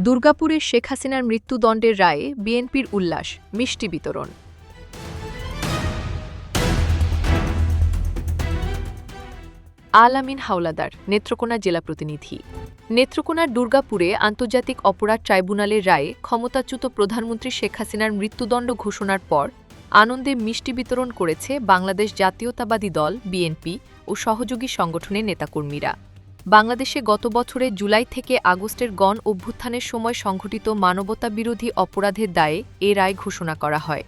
দুর্গাপুরে শেখ হাসিনার মৃত্যুদণ্ডের রায়ে বিএনপির উল্লাস, মিষ্টি বিতরণ। আল আমিন হাওলাদার, নেত্রকোনা জেলা প্রতিনিধি। নেত্রকোনার দুর্গাপুরে আন্তর্জাতিক অপরাধ ট্রাইব্যুনালের রায়ে ক্ষমতাচ্যুত প্রধানমন্ত্রী শেখ হাসিনার মৃত্যুদণ্ড ঘোষণার পর আনন্দে মিষ্টি বিতরণ করেছে বাংলাদেশ জাতীয়তাবাদী দল বিএনপি ও সহযোগী সংগঠনের নেতাকর্মীরা। বাংলাদেশে গত বছরের জুলাই থেকে আগস্টের গণ অভ্যুত্থানের সময় সংঘটিত মানবতাবিরোধী অপরাধের দায়ে এ রায় ঘোষণা করা হয়।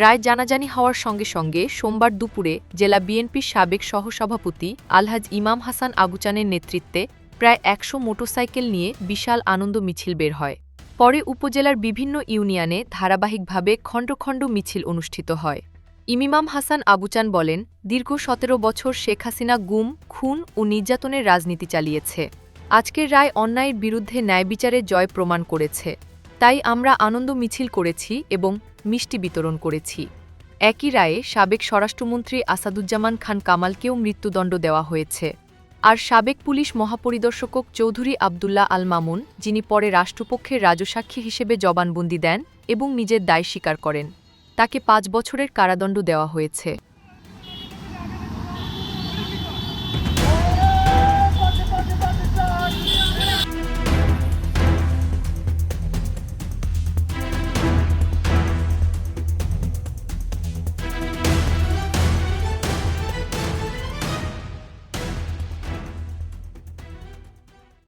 রায় জানাজানি হওয়ার সঙ্গে সঙ্গে সোমবার দুপুরে জেলা বিএনপির সাবেক সহসভাপতি আলহাজ ইমাম হাসান আগুচানের নেতৃত্বে প্রায় ১০০ মোটরসাইকেল নিয়ে বিশাল আনন্দ মিছিল বের হয়। পরে উপজেলার বিভিন্ন ইউনিয়নে ধারাবাহিকভাবে খণ্ড খণ্ড মিছিল অনুষ্ঠিত হয়। ইমাম হাসান আবুচান বলেন, দীর্ঘ ১৭ বছর শেখ হাসিনা গুম, খুন ও নির্যাতনের রাজনীতি চালিয়েছে। আজকের রায় অন্যায়ের বিরুদ্ধে ন্যায়বিচারের জয় প্রমাণ করেছে। তাই আমরা আনন্দ মিছিল করেছি এবং মিষ্টি বিতরণ করেছি। একই রায়ে সাবেক স্বরাষ্ট্রমন্ত্রী আসাদুজ্জামান খান কামালকেও মৃত্যুদণ্ড দেওয়া হয়েছে। আর সাবেক পুলিশ মহাপরিদর্শক চৌধুরী আবদুল্লাহ আল মামুন, যিনি পরে রাষ্ট্রপক্ষের রাজসাক্ষী হিসেবে জবানবন্দি দেন এবং নিজের দায় স্বীকার করেন, তাকে ৫ বছরের কারাদণ্ড দেওয়া হয়েছে।